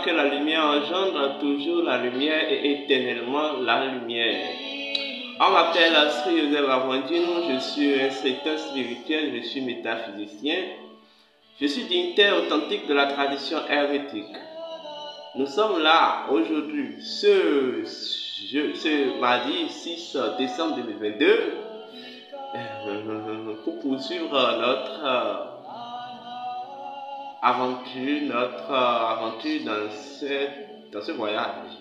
que la lumière engendre toujours la lumière et éternellement la lumière. On m'appelle Sri Joseph Avandino, je suis instructeur spirituel, je suis métaphysicien, je suis dignitaire authentique de la tradition hermétique. Nous sommes là aujourd'hui, ce mardi 6 décembre 2022, pour poursuivre notre aventure dans ce voyage,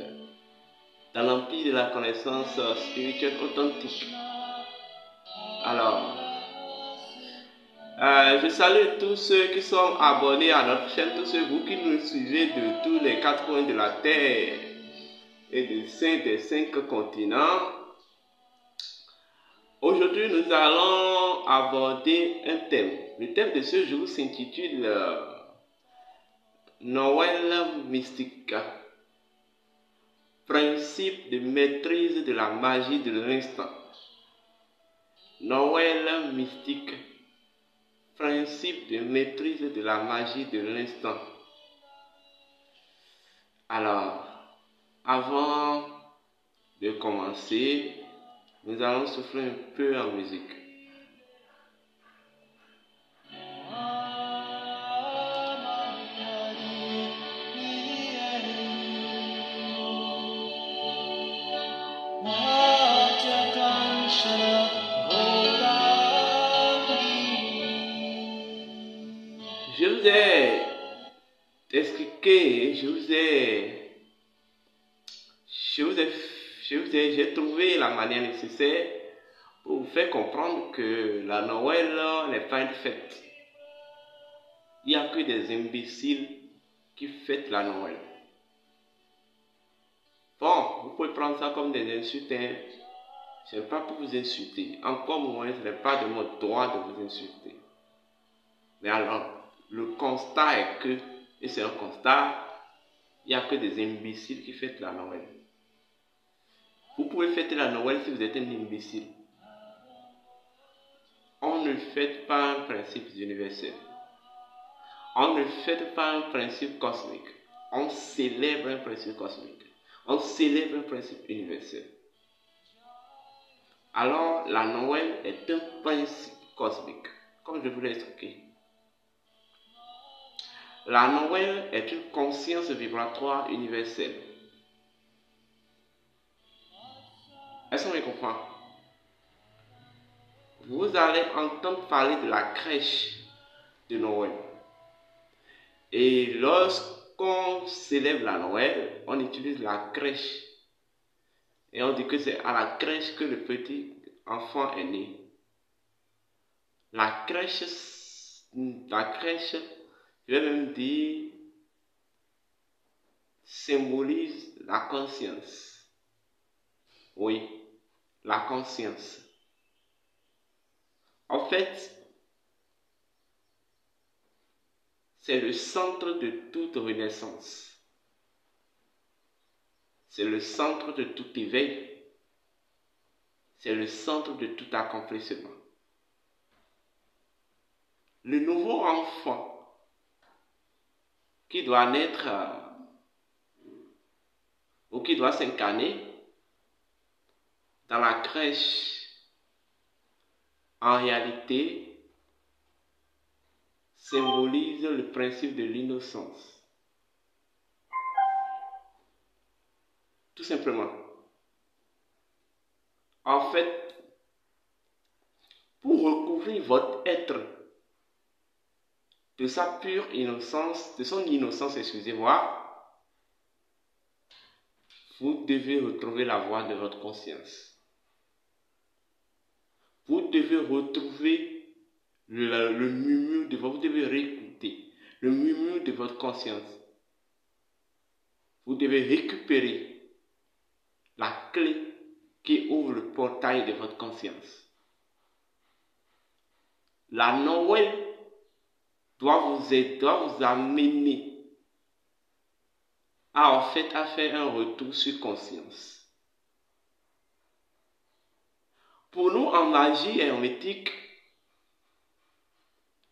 dans l'empire de la connaissance spirituelle authentique. Alors, je salue tous ceux qui sont abonnés à notre chaîne, tous ceux vous qui nous suivez de tous les quatre coins de la terre et des cinq continents. Aujourd'hui, nous allons aborder un thème. Le thème de ce jour s'intitule Noël mystique. Principe de maîtrise de la magie de l'instant. Noël mystique. Principe de maîtrise de la magie de l'instant. Alors, avant de commencer, nous allons souffler un peu en musique. Je vous ai expliqué, j'ai trouvé la manière nécessaire pour vous faire comprendre que la Noël n'est pas une fête. Il n'y a que des imbéciles qui fêtent la Noël. Bon, vous pouvez prendre ça comme des insultes. Ce n'est pas pour vous insulter. Encore moins, ce n'est pas de mon droit de vous insulter. Mais alors, le constat est que, et c'est un constat, il n'y a que des imbéciles qui fêtent la Noël. Vous pouvez fêter la Noël si vous êtes un imbécile. On ne fête pas un principe universel. On ne fête pas un principe cosmique. On célèbre un principe cosmique. On célèbre un principe universel. Alors, la Noël est un principe cosmique, comme je vous l'ai expliqué. La Noël est une conscience vibratoire universelle. Est-ce qu'on me comprend? Vous allez entendre parler de la crèche de Noël. Et lorsqu'on célèbre la Noël, on utilise la crèche. Et on dit que c'est à la crèche que le petit enfant est né. La crèche, je vais même dire, symbolise la conscience. Oui, la conscience. En fait, c'est le centre de toute renaissance. C'est le centre de tout éveil. C'est le centre de tout accomplissement. Le nouveau enfant qui doit naître ou qui doit s'incarner dans la crèche, en réalité, symbolise le principe de l'innocence. Tout simplement. En fait, pour recouvrir votre être de sa pure innocence, de son innocence, excusez-moi, vous devez retrouver la voix de votre conscience. Vous devez retrouver le murmure de votre, vous devez réécouter le murmure de votre conscience. Vous devez récupérer la clé qui ouvre le portail de votre conscience. La Noël doit vous amener à faire un retour sur conscience. Pour nous, en magie hermétique,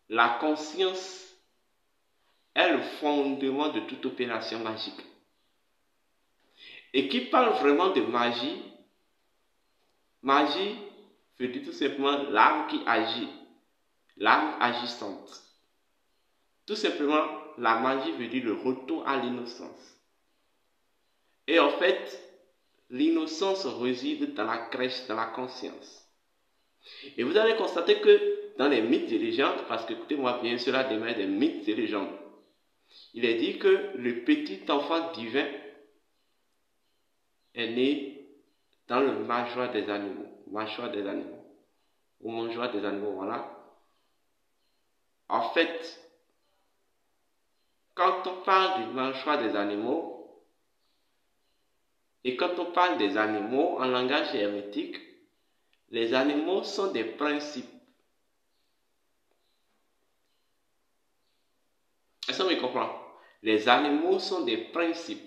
la conscience est le fondement de toute opération magique. Et qui parle vraiment de magie, magie veut dire tout simplement l'âme qui agit, l'âme agissante. Tout simplement, la magie veut dire le retour à l'innocence. Et en fait, l'innocence réside dans la crèche, dans la conscience. Et vous allez constater que dans les mythes et légendes, parce que écoutez-moi bien, cela démarre des mythes et légendes, il est dit que le petit enfant divin est né dans le mâchoire des animaux, ou mangeoire des animaux, voilà. En fait, quand on parle du mâchoire des animaux, et quand on parle des animaux en langage hermétique, les animaux sont des principes. Est-ce que vous comprenez? Les animaux sont des principes.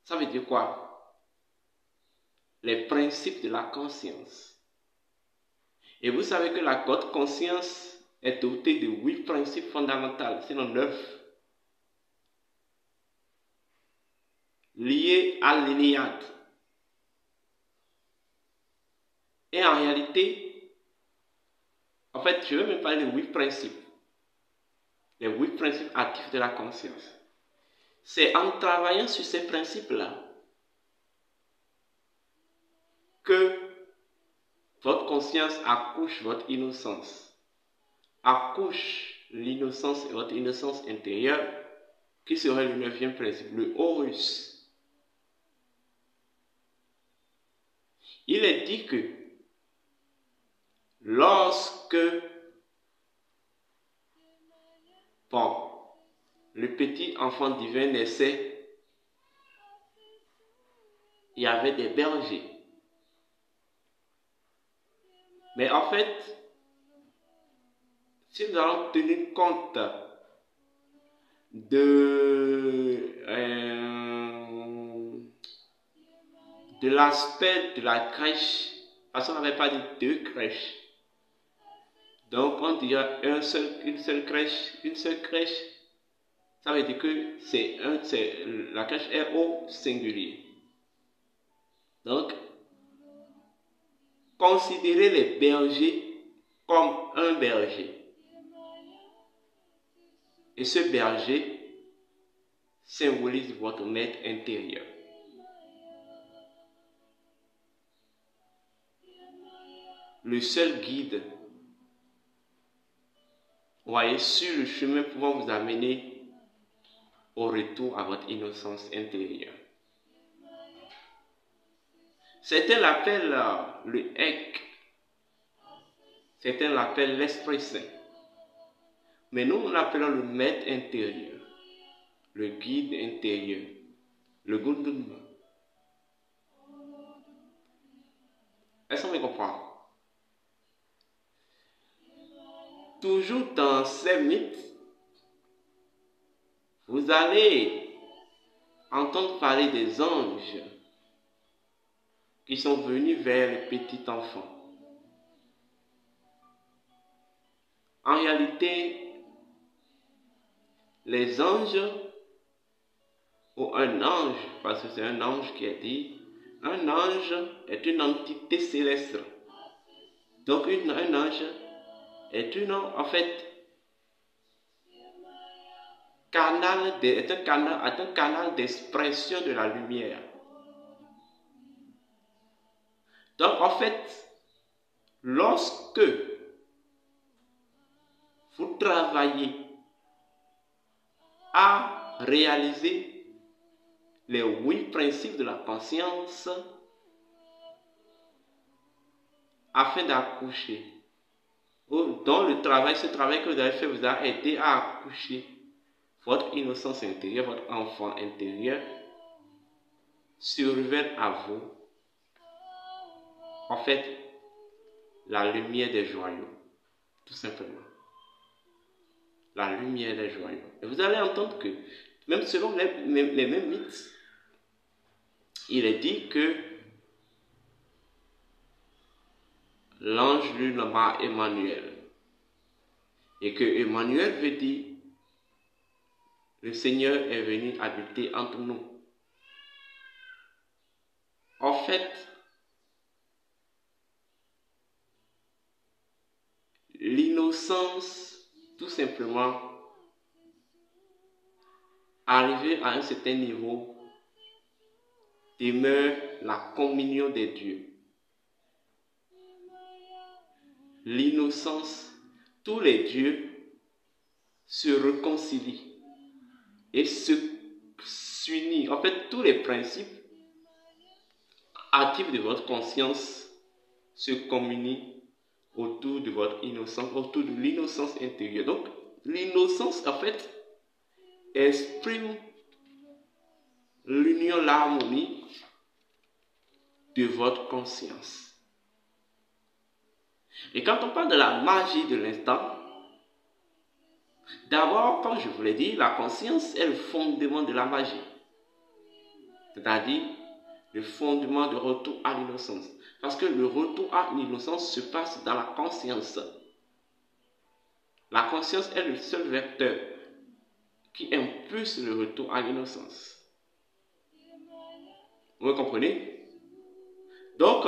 Ça veut dire quoi? Les principes de la conscience. Et vous savez que la votre conscience est dotée de 8 principes fondamentaux, sinon 9, liés à l'Iliade. Et en réalité, en fait, je vais même parler de 8 principes. Les 8 principes actifs de la conscience. C'est en travaillant sur ces principes-là que votre conscience accouche votre innocence. Accouche l'innocence et votre innocence intérieure, qui serait le 9e principe, le Horus. Il est dit que lorsque le petit enfant divin naissait, il y avait des bergers. Mais en fait, si nous allons tenir compte de l'aspect de la crèche, parce qu'on n'avait pas dit 2 crèches. Donc on dirait une seule crèche, ça veut dire que la crèche est au singulier. Donc, considérez les bergers comme un berger. Et ce berger symbolise votre maître intérieur. Le seul guide, voyez, sur le chemin pouvant vous amener au retour à votre innocence intérieure. Certains l'appellent le Ek, certains l'appellent l'Esprit Saint. Mais nous l'appelons le maître intérieur, le guide intérieur, le Gunduma. Est-ce qu'on me comprend? Toujours dans ces mythes, vous allez entendre parler des anges qui sont venus vers le petit enfant. En réalité, les anges, ou un ange, parce que c'est un ange qui est dit, un ange est une entité céleste. Donc un ange est en fait un canal d'expression de la lumière. Donc en fait, lorsque vous travaillez à réaliser les 8 principes de la conscience afin d'accoucher, dont ce travail que vous avez fait vous a aidé à accoucher votre innocence intérieure, votre enfant intérieur, se révèle à vous, en fait, la lumière des joyaux, tout simplement. La lumière des joyaux. Et vous allez entendre que, même selon les mêmes mythes, il est dit que l'ange lui nomma Emmanuel. Et que Emmanuel veut dire, le Seigneur est venu habiter entre nous. En fait, l'innocence, tout simplement, arriver à un certain niveau, demeure la communion des dieux. L'innocence, tous les dieux se réconcilient et s'unissent. En fait, tous les principes actifs de votre conscience se communient autour de votre innocence, autour de l'innocence intérieure. Donc, l'innocence, en fait, exprime l'union, l'harmonie de votre conscience. Et quand on parle de la magie de l'instant, d'abord, comme je vous l'ai dit, la conscience est le fondement de la magie. C'est-à-dire le fondement de retour à l'innocence. Parce que le retour à l'innocence se passe dans la conscience. La conscience est le seul vecteur qui impulse le retour à l'innocence. Vous comprenez? Donc,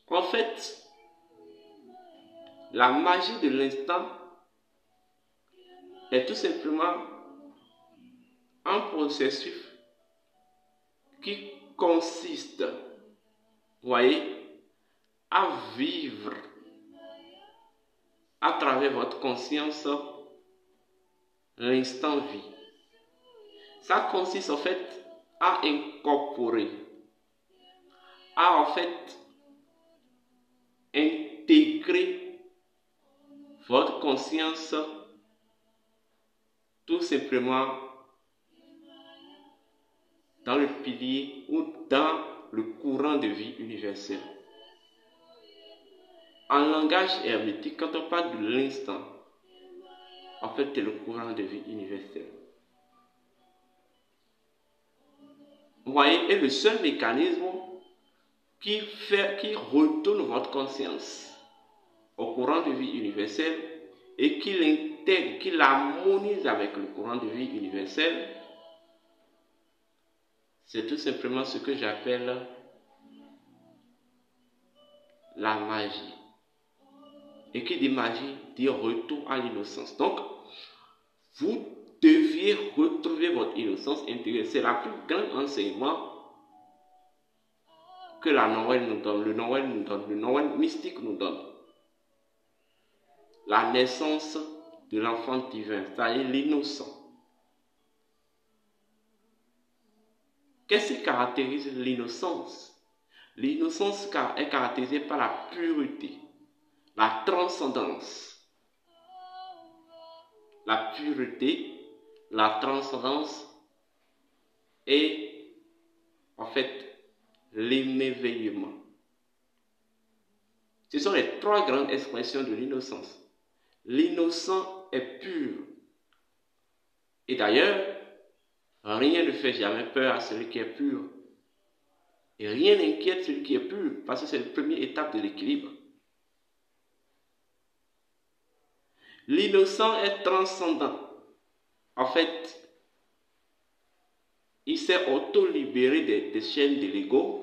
en fait, la magie de l'instant est tout simplement un processus qui consiste, vous voyez, à vivre à travers votre conscience l'instant vie. Ça consiste en fait à incorporer, à en fait intégrer votre conscience tout simplement dans le pilier ou dans le courant de vie universel. En langage hermétique, quand on parle de l'instant, en fait, c'est le courant de vie universel. Vous voyez, est le seul mécanisme qui retourne votre conscience au courant de vie universel et qui l'intègre, qui l'harmonise avec le courant de vie universel. C'est tout simplement ce que j'appelle la magie. Et qui dit magie, dit retour à l'innocence. Donc, vous deviez retrouver votre innocence intérieure. C'est la plus grande enseignement que la Noël nous donne, le Noël mystique nous donne. La naissance de l'enfant divin, c'est-à-dire l'innocent. Qu'est-ce qui caractérise l'innocence? L'innocence est caractérisée par la pureté, la transcendance. La pureté, la transcendance et en fait l'émerveillement. Ce sont les trois grandes expressions de l'innocence. L'innocent est pur. Et d'ailleurs, rien ne fait jamais peur à celui qui est pur. Et rien n'inquiète celui qui est pur, parce que c'est la première étape de l'équilibre. L'innocent est transcendant. En fait, il s'est auto-libéré des chaînes de l'ego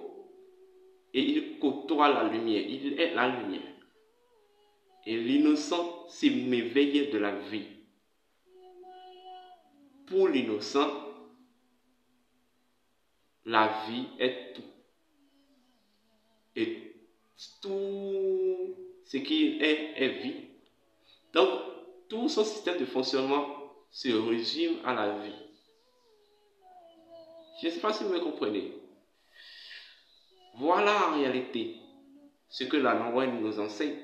et il côtoie la lumière. Il est la lumière. Et l'innocent s'émerveille de la vie. Pour l'innocent, la vie est tout. Et tout ce qui est vie. Donc, tout son système de fonctionnement se résume à la vie. Je ne sais pas si vous me comprenez. Voilà en réalité ce que la Noël nous enseigne.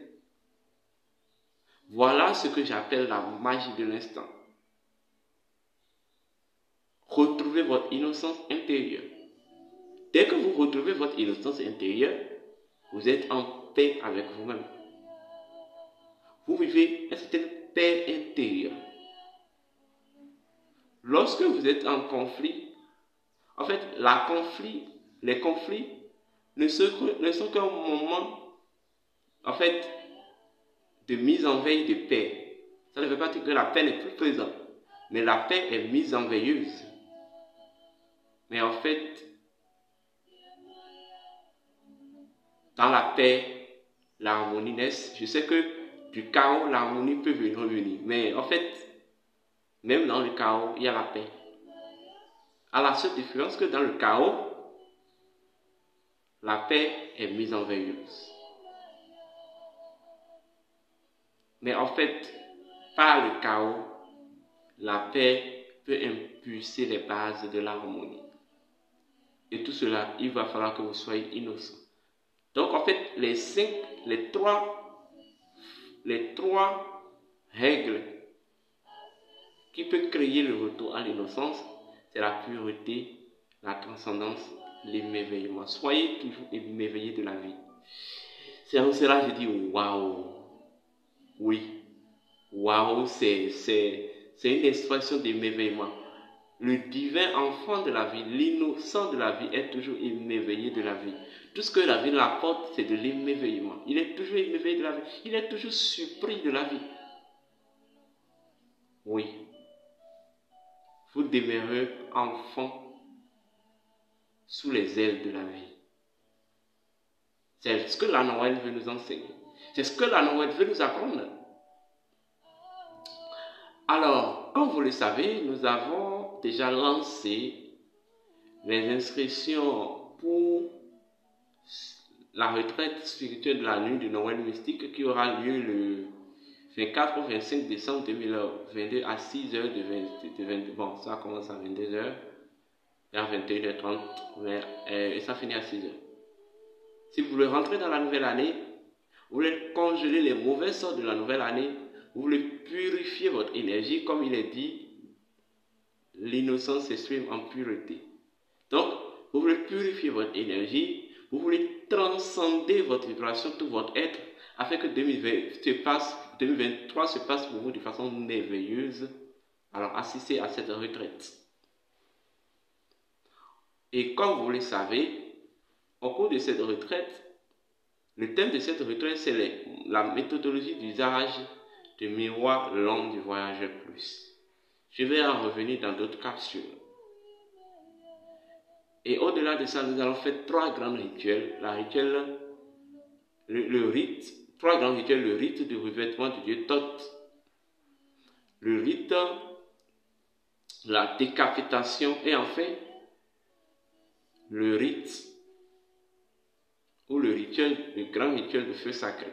Voilà ce que j'appelle la magie de l'instant. Retrouvez votre innocence intérieure. Dès que vous retrouvez votre innocence intérieure, vous êtes en paix avec vous-même. Vous vivez une certaine paix intérieure. Lorsque vous êtes en conflit, en fait, les conflits ne sont qu'un moment, en fait, de mise en veille de paix. Ça ne veut pas dire que la paix n'est plus présente, mais la paix est mise en veilleuse. Mais en fait, dans la paix, l'harmonie naît. Je sais que du chaos, l'harmonie peut revenir. Mais en fait, même dans le chaos, il y a la paix. À la seule différence que dans le chaos, la paix est mise en veilleuse. Mais en fait, par le chaos, la paix peut impulser les bases de l'harmonie. Et tout cela, il va falloir que vous soyez innocent. Donc en fait, les trois règles qui peuvent créer le retour à l'innocence, c'est la pureté, la transcendance, l'émerveillement. Soyez toujours émerveillés de la vie. C'est en cela que je dis waouh. Oui, waouh, c'est une expression d'émerveillement. Le divin enfant de la vie, l'innocent de la vie est toujours émerveillé de la vie. Tout ce que la vie l'apporte, c'est de l'émerveillement. Il est toujours émerveillé de la vie. Il est toujours surpris de la vie. Oui. Vous demeurez enfant sous les ailes de la vie. C'est ce que la Noël veut nous enseigner. C'est ce que la Noël veut nous apprendre. Alors, comme vous le savez, nous avons déjà lancé les inscriptions pour la retraite spirituelle de la nuit de Noël mystique qui aura lieu le 24 au 25 décembre 2022 à 6h de 20. Bon, ça commence à 22h et à 21h30 et ça finit à 6h. Si vous voulez rentrer dans la nouvelle année, vous voulez congeler les mauvais sorts de la nouvelle année, vous voulez purifier votre énergie, comme il est dit, l'innocence s'exprime en pureté. Donc, vous voulez purifier votre énergie, vous voulez transcender votre vibration, tout votre être, afin que 2023 se passe pour vous de façon merveilleuse. Alors, assistez à cette retraite. Et comme vous le savez, au cours de cette retraite, le thème de cette retraite, c'est la méthodologie d'usage de miroir long du voyageur plus. Je vais en revenir dans d'autres capsules. Et au-delà de ça, nous allons faire trois grands rituels. Trois grands rituels, le rite du revêtement du dieu Thoth, le rite de la décapitation et enfin le rite ou le grand rituel de feu sacré.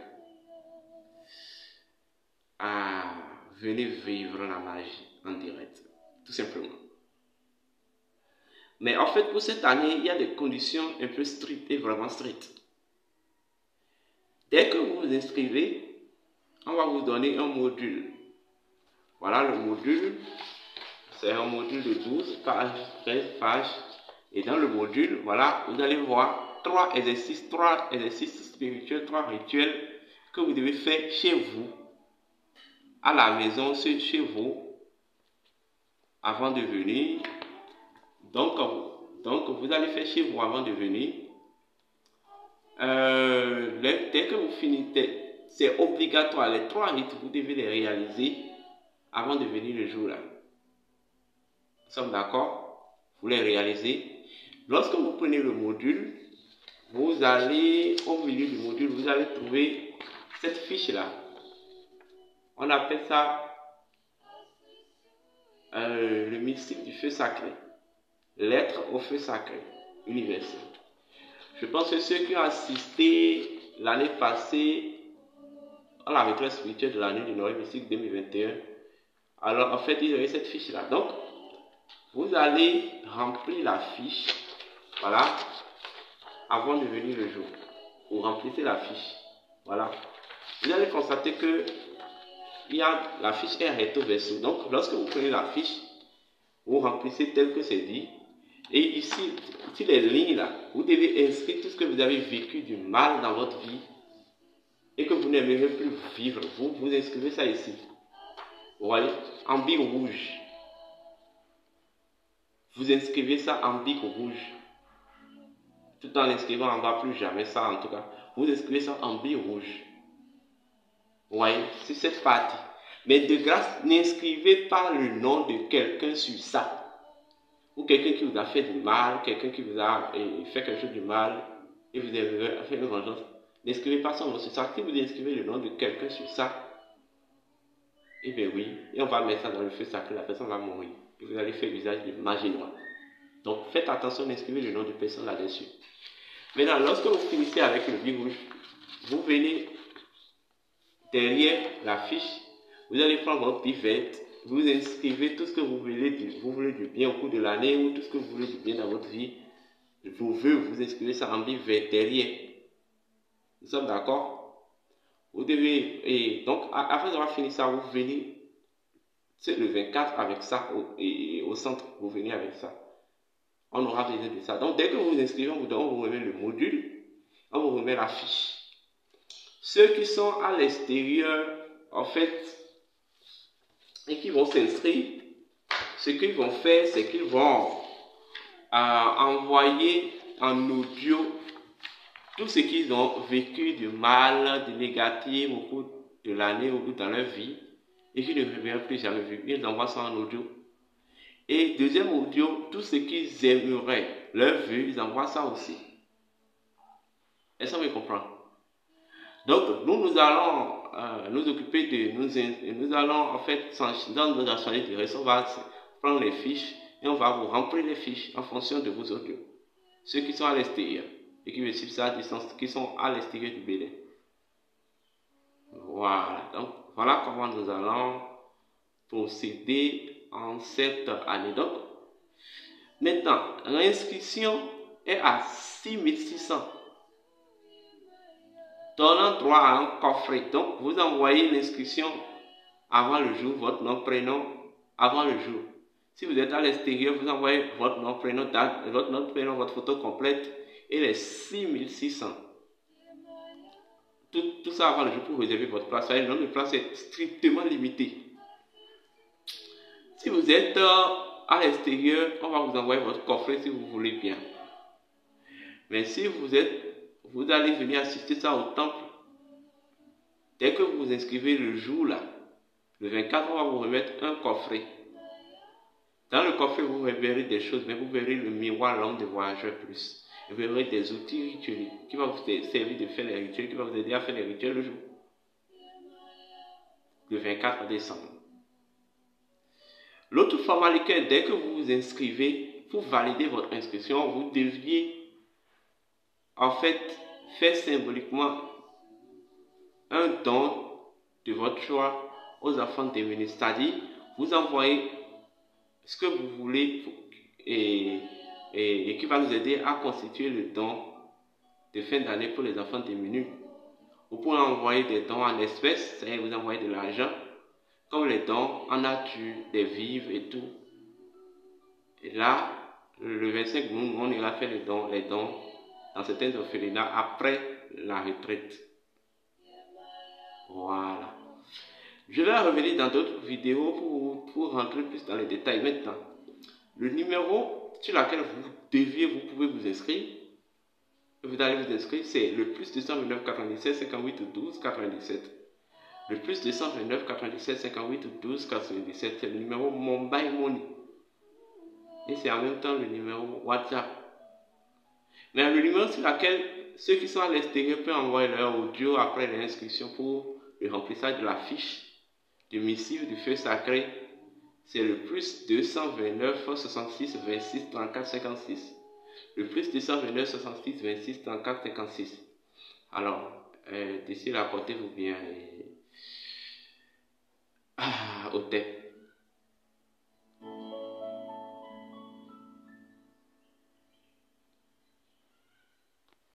Venez vivre la magie en direct, tout simplement. Mais en fait, pour cette année, il y a des conditions un peu strictes et vraiment strictes. Dès que vous vous inscrivez, on va vous donner un module. Voilà le module. C'est un module de 12 pages, 13 pages. Et dans le module, voilà, vous allez voir trois exercices spirituels, trois rituels que vous devez faire chez vous, à la maison, chez vous, avant de venir. Donc vous allez faire chez vous avant de venir. Dès que vous finissez, c'est obligatoire. Les trois rites, vous devez les réaliser avant de venir le jour là. Nous sommes d'accord? Vous les réalisez. Lorsque vous prenez le module, vous allez, au milieu du module, vous allez trouver cette fiche là. On appelle ça le mystique du feu sacré. L'être au feu sacré universel. Je pense que ceux qui ont assisté l'année passée à la retraite spirituelle de l'année du Noël mystique 2021, alors en fait, ils avaient cette fiche-là. Donc, vous allez remplir la fiche, voilà, avant de venir le jour. Vous remplissez la fiche, voilà. Vous allez constater que la fiche est recto verso. Donc, lorsque vous prenez la fiche, vous remplissez tel que c'est dit. Et ici, les lignes là, vous devez inscrire tout ce que vous avez vécu du mal dans votre vie et que vous n'aimez plus vivre. Vous inscrivez ça ici. Vous voyez, en bic rouge. Vous inscrivez ça en bic rouge. Tout en l'inscrivant en bas, plus jamais ça en tout cas. Vous inscrivez ça en bic rouge. Oui, c'est cette partie. Mais de grâce, n'inscrivez pas le nom de quelqu'un sur ça. Ou quelqu'un qui vous a fait du mal, quelqu'un qui vous a fait quelque chose de mal, et vous avez fait une vengeance. N'inscrivez pas son nom sur ça. Si vous inscrivez le nom de quelqu'un sur ça, eh bien oui, et on va mettre ça dans le feu sacré, la personne va mourir. Et vous allez faire usage de magie noire. Donc faites attention d'inscrire le nom de personne là-dessus. Maintenant, lorsque vous finissez avec le billet rouge, vous venez derrière la fiche, vous allez prendre votre billet vert, vous inscrivez tout ce que vous voulez du bien au cours de l'année ou tout ce que vous voulez du bien dans votre vie. Vos vœux, vous inscrivez ça en billet vert derrière. Nous sommes d'accord? Vous devez, et donc, après avoir fini ça, vous venez, c'est le 24 avec ça au centre, vous venez avec ça. On aura besoin de ça. Donc, dès que vous vous inscrivez, on vous remet le module, on vous remet la fiche. Ceux qui sont à l'extérieur, en fait, et qui vont s'inscrire, ce qu'ils vont faire, c'est qu'ils vont envoyer en audio tout ce qu'ils ont vécu de mal, de négatif au cours de l'année ou dans leur vie, et qui ne reviennent plus jamais vu. Ils envoient ça en audio. Et deuxième audio, tout ce qu'ils aimeraient, leur vue, ils envoient ça aussi. Est-ce qu'on me comprend? Donc, nous allons nous occuper nous allons en fait, dans notre assemblée de reste, on va prendre les fiches et on va vous remplir les fiches en fonction de vos audios. Ceux qui sont à l'extérieur et qui me suivent ça à distance, qui sont à l'extérieur du Bénin. Voilà, donc voilà comment nous allons procéder en cette année. Donc, maintenant, l'inscription est à 6600. Donnant droit à un coffret. Donc, vous envoyez l'inscription avant le jour, votre nom, prénom, avant le jour. Si vous êtes à l'extérieur, vous envoyez votre nom, prénom, date, votre nom, prénom, votre photo complète et les 6600. Tout ça avant le jour pour réserver votre place. Le nombre de places est strictement limité. Si vous êtes à l'extérieur, on va vous envoyer votre coffret si vous voulez bien. Mais si vous allez venir assister ça au temple, dès que vous vous inscrivez le jour là, le 24, on va vous remettre un coffret. Dans le coffret, vous verrez des choses, mais vous verrez le miroir l'homme des voyageurs plus. Vous verrez des outils rituels qui vont vous servir de faire les rituels, qui vont vous aider à faire les rituels le jour. Le 24 décembre. L'autre formalité, dès que vous vous inscrivez, pour valider votre inscription, vous deviez en fait faire symboliquement un don de votre choix aux enfants démunis. C'est-à-dire, vous envoyez ce que vous voulez et qui va nous aider à constituer le don de fin d'année pour les enfants démunis. Vous pouvez envoyer des dons en espèces, c'est-à-dire vous envoyez de l'argent, comme les dons en nature, des vivres et tout. Et là, le 25, on ira faire les dons dans certains orphelinats après la retraite. Voilà. Je vais revenir dans d'autres vidéos pour rentrer plus dans les détails maintenant. Le numéro sur lequel vous pouvez vous inscrire, vous allez vous inscrire, c'est le plus 229 97 58 12 97. Le plus 229 97 58 12 97, c'est le numéro Mobile Money. Et c'est en même temps le numéro WhatsApp. Mais le numéro sur lequel ceux qui sont à l'extérieur peuvent envoyer leur audio après l'inscription pour le remplissage de la fiche de missive du feu sacré, c'est le plus 229 66 26 34 56. Le plus 229 66 26 34 56. Alors, d'ici là, portez-vous bien et au thème.